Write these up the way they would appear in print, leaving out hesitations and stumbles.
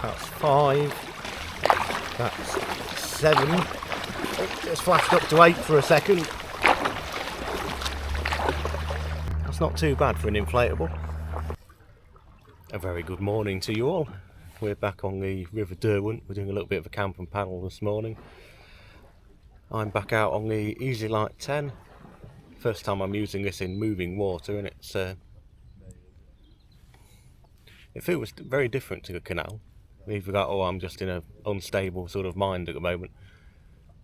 That's 5. That's 7. Oh, it's flashed up to 8 for a second. That's not too bad for an inflatable. A very good morning to you all. We're back on the River Derwent. We're doing a little bit of a camp and paddle this morning. I'm back out on the EZlite 10. First time I'm using this in moving water, and it feels very different to the canal. You've got, oh, I'm just in an unstable sort of mind at the moment.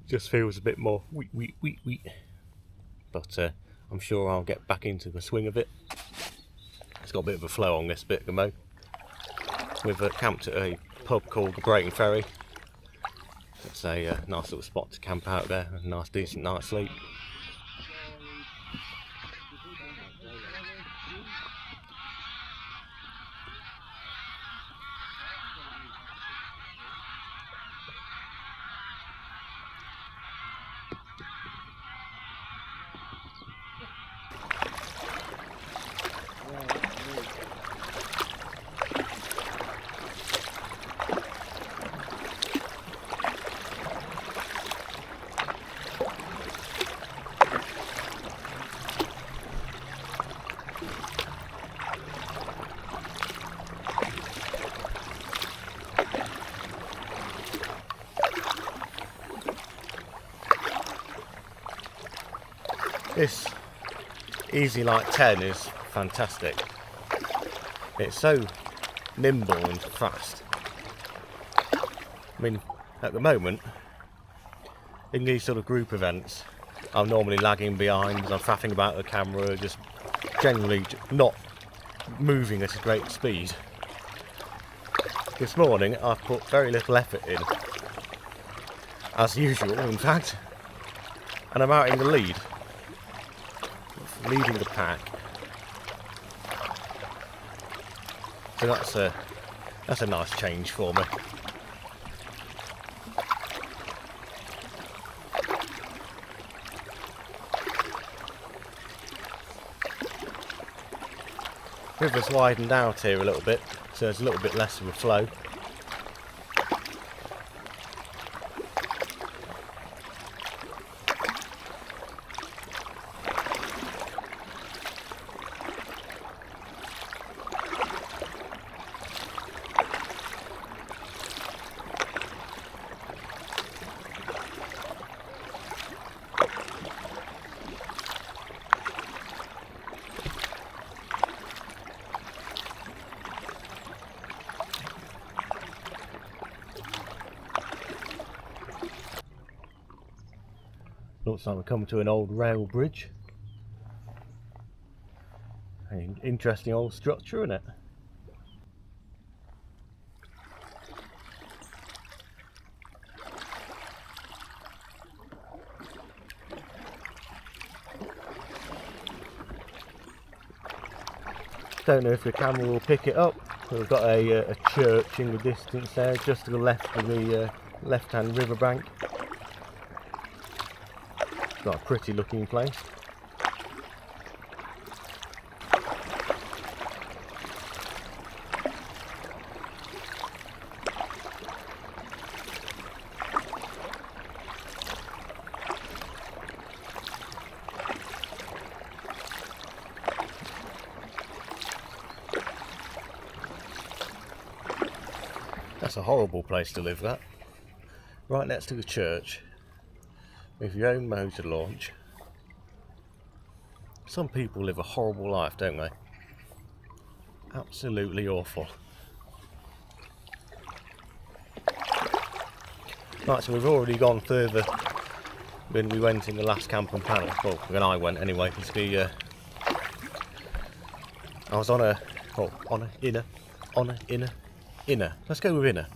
It just feels a bit more wheat. But I'm sure I'll get back into the swing of it. It's got a bit of a flow on this bit at the moment. We've camped at a pub called the Brighton Ferry. It's a nice little spot to camp out there, a nice decent night's sleep. This EZlite 10 is fantastic. It's so nimble and fast. I mean, at the moment, in these sort of group events, I'm normally lagging behind, I'm faffing about the camera, just generally not moving at a great speed. This morning, I've put very little effort in, as usual, in fact, and I'm out in the lead. Leading the pack, so that's a nice change for me. River's widened out here a little bit, so there's a little bit less of a flow. Looks like we're coming to an old rail bridge. An interesting old structure, isn't it? Don't know if the camera will pick it up. We've got a church in the distance there, just to the left of the left-hand riverbank. Got a pretty looking place. That's a horrible place to live, that. Right next to the church, with your own motor launch. Some people live a horrible life, don't they? Absolutely awful. Right, so we've already gone further than we went in the last camp and paddle. Well, than I went anyway. It's the I was on a inner. Let's go with inner.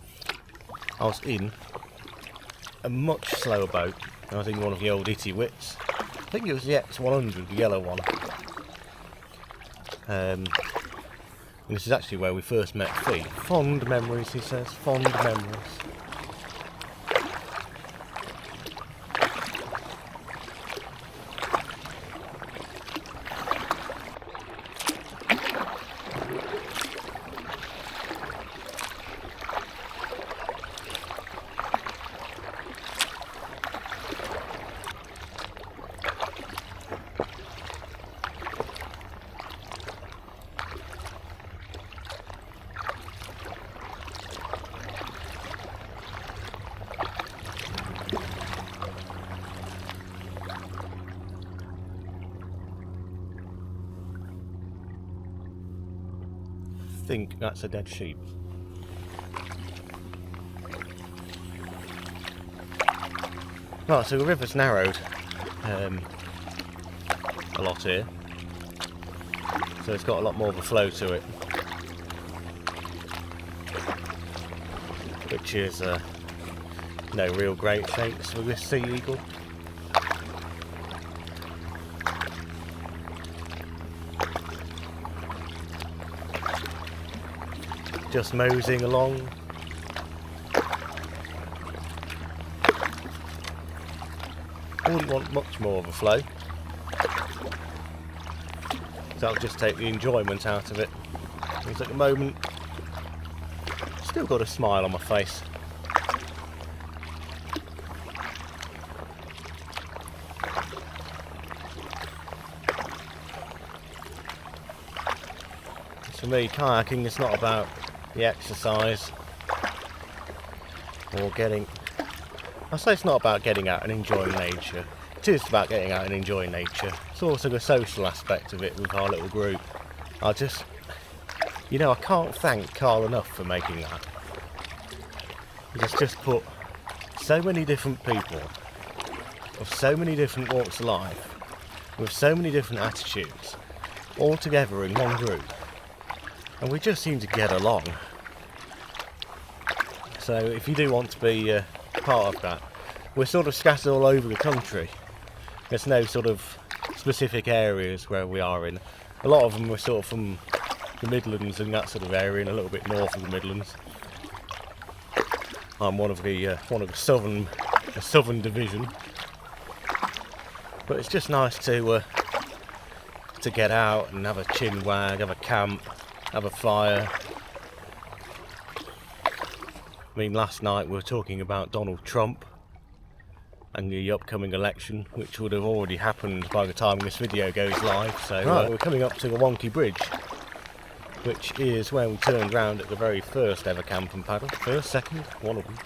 I was in a much slower boat. I was in one of the old Itty Wits. I think it was the X100, the yellow one. And this is actually where we first met Fee. Fond memories, he says. Fond memories. think that's a dead sheep. Right, so the river's narrowed a lot here, so it's got a lot more of a flow to it, which is no real great shakes for this SeaEagle. Just moseying along. I wouldn't want much more of a flow, so I'll just take the enjoyment out of it. Because at the moment, still got a smile on my face. For me, kayaking is not about the exercise or getting... I say it's not about getting out and enjoying nature. It is about getting out and enjoying nature. It's also the social aspect of it with our little group. I just... You know, I can't thank Carl enough for making that. He's just put so many different people of so many different walks of life with so many different attitudes all together in one group, and we just seem to get along. So if you do want to be part of that, we're sort of scattered all over the country. There's no sort of specific areas where we are in. A lot of them are sort of from the Midlands and that sort of area, and a little bit north of the Midlands. I'm one of the southern division, but it's just nice to get out and have a chin wag, have a camp, have a fire. I mean, last night we were talking about Donald Trump and the upcoming election, which would have already happened by the time this video goes live. So we're coming up to the Wonky Bridge, which is where we turned round at the very first ever camp and paddle. First, second, one of them.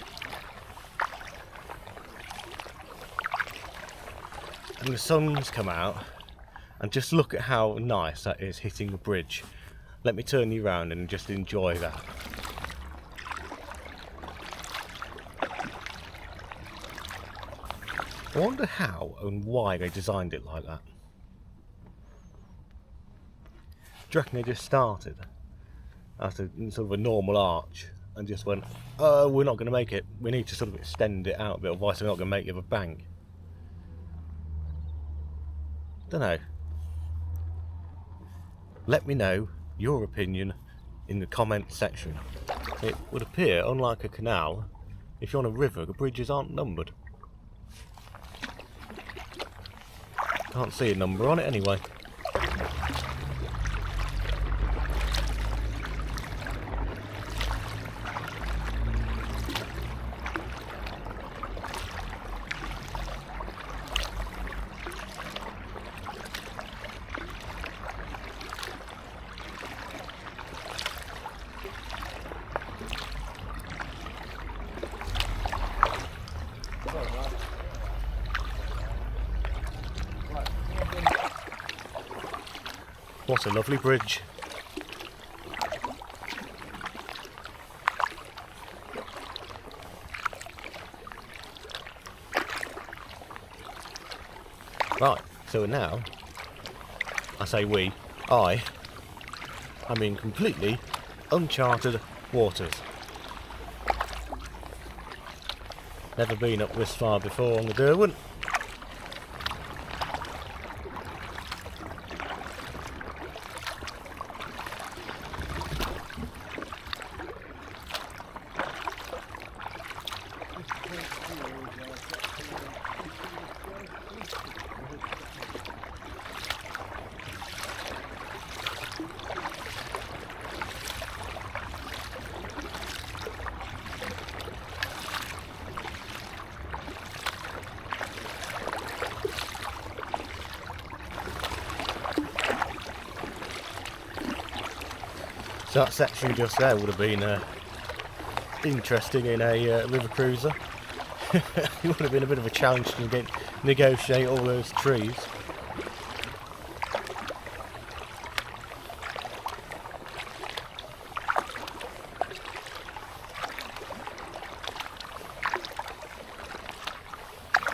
And the sun's come out, and just look at how nice that is hitting the bridge. Let me turn you around and just enjoy that. I wonder how and why they designed it like that. Do you reckon they just started at a sort of a normal arch and just went, oh, we're not going to make it, we need to sort of extend it out a bit, otherwise we're not going to make it of a bank? Don't know. Let me know your opinion in the comment section. It would appear, unlike a canal, if you're on a river, the bridges aren't numbered. Can't see a number on it anyway. What a lovely bridge. Right, so now, I say we, I'm in completely uncharted waters. Never been up this far before on the Derwent. So that section just there would have been interesting in a river cruiser. It would have been a bit of a challenge to negotiate all those trees.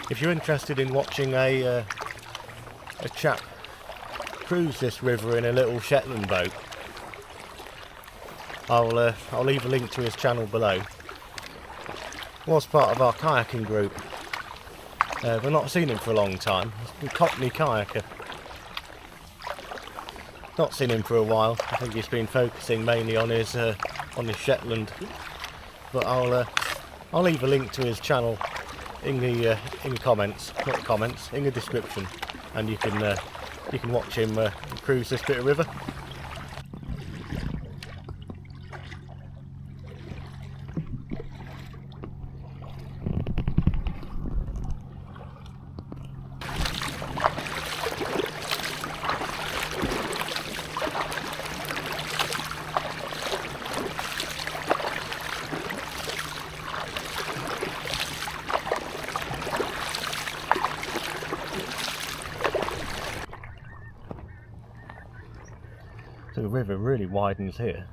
If you're interested in watching a chap cruise this river in a little Shetland boat, I'll leave a link to his channel below. Was part of our kayaking group. We've not seen him for a long time. He's a Cockney kayaker. Not seen him for a while. I think he's been focusing mainly on his Shetland. But I'll leave a link to his channel in the comments, not the comments, in the description, and you can watch him cruise this bit of river. So the river really widens here.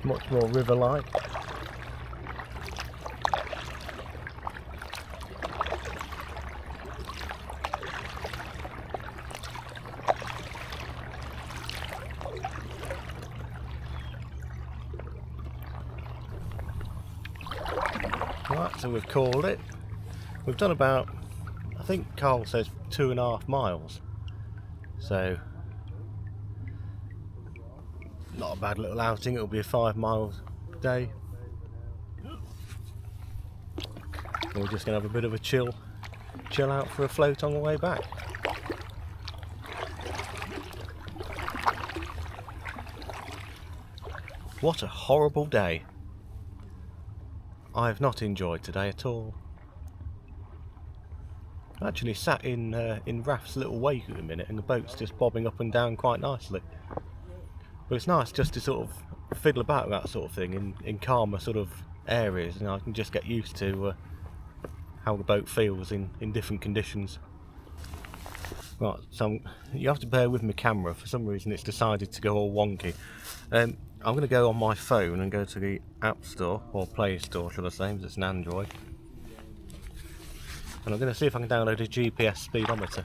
Much more river-like. Right, so we've called it. We've done about, I think Carl says 2.5 miles, so not a bad little outing. It'll be a 5 mile day. We're just going to have a bit of a chill out for a float on the way back. What a horrible day. I have not enjoyed today at all. I actually sat in Raf's little wake at the minute, and the boat's just bobbing up and down quite nicely. But it's nice just to sort of fiddle about that sort of thing in calmer sort of areas, and I can just get used to how the boat feels in different conditions. Right, so you have to bear with my camera. For some reason it's decided to go all wonky. I'm going to go on my phone and go to the App Store, or Play Store should I say, because it's an Android. And I'm going to see if I can download a GPS speedometer.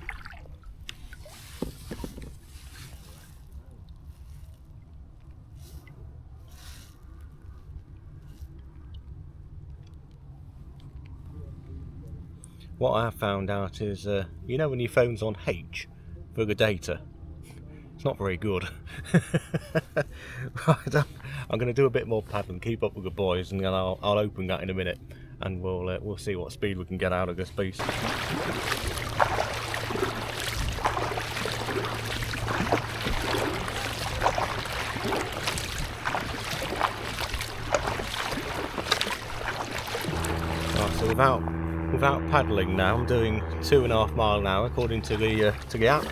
What I have found out is, you know when your phone's on H for the data? It's not very good. Right, I'm going to do a bit more paddling, keep up with the boys, and then I'll open that in a minute. And we'll see what speed we can get out of this beast. Right, so without paddling now, I'm doing 2.5 miles an hour according to the app.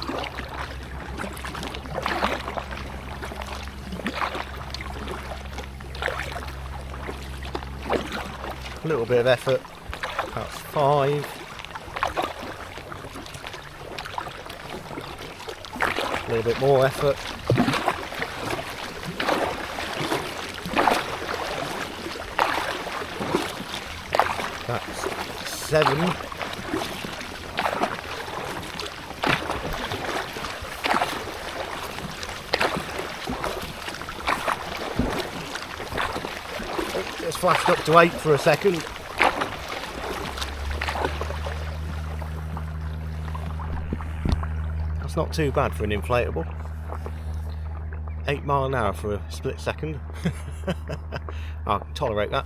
A little bit of effort, that's 5. A little bit more effort. That's 7. It's flashed up to 8 for a second. That's not too bad for an inflatable. 8 mile an hour for a split second. I can tolerate that.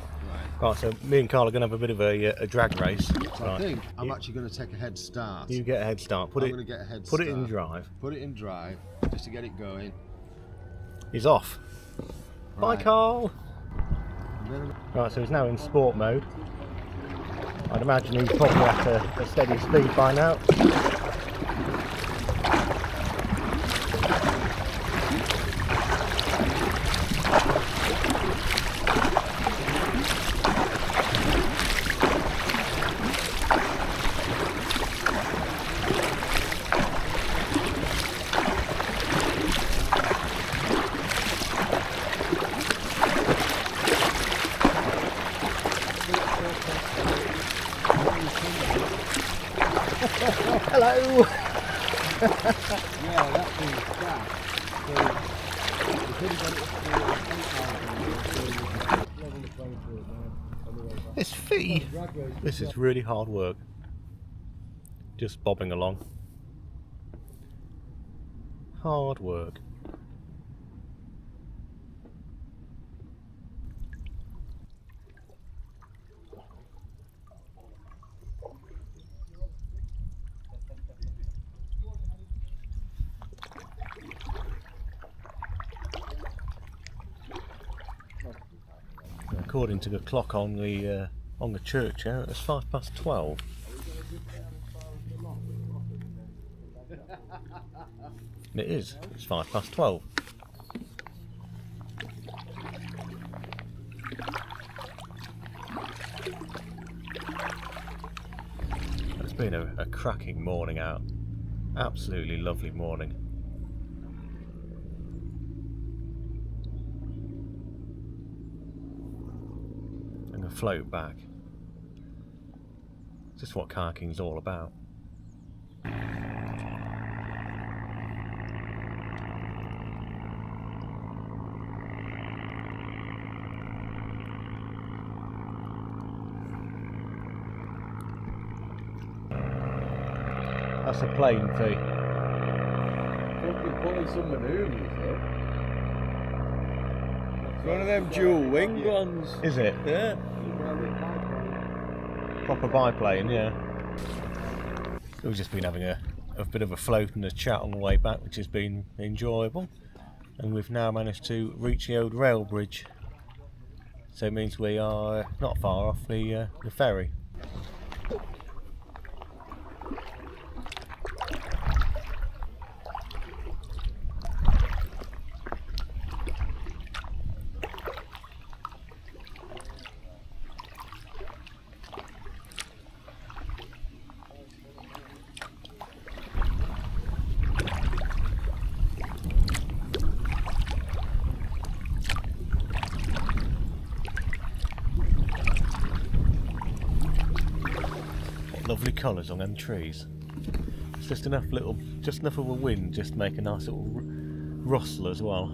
Right, so me and Carl are going to have a bit of a drag race. So right. I think I'm actually going to take a head start. You get a head start. Put it in drive. Put it in drive, just to get it going. He's off. Right. Bye, Carl. Right, so he's now in sport mode. I'd imagine he's probably at a steady speed by now. Yeah, that thing is fast. So, we could have got it up to level the playing field now. On the way back. This fee. This is really hard work. Just bobbing along. Hard work. According to the clock on the church here, it's 12:05. It is. It's 12:05. It's been a cracking morning out. Absolutely lovely morning. And a float back. Just what kayaking's all about. That's a plane fee. Fucking pulling some manoeuvres, though. It's one of them dual wing ones. Is it? Yeah. Proper biplane, yeah. We've just been having a bit of a float and a chat on the way back, which has been enjoyable. And we've now managed to reach the old rail bridge. So it means we are not far off the ferry. Lovely colours on them trees. It's just enough of a wind just to make a nice little rustle as well.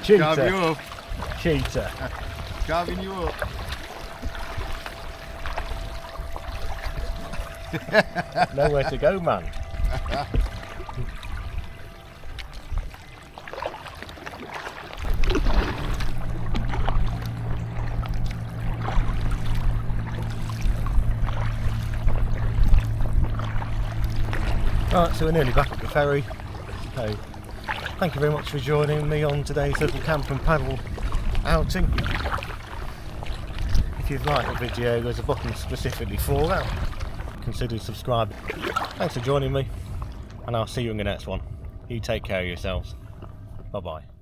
Carve you up. Cheater. Carving you up. Nowhere to go, man. Right, so we're nearly back at the ferry. So, thank you very much for joining me on today's little camp and paddle outing. If you've liked the video, there's a button specifically for that. Consider subscribing. Thanks for joining me, and I'll see you in the next one. You take care of yourselves. Bye bye.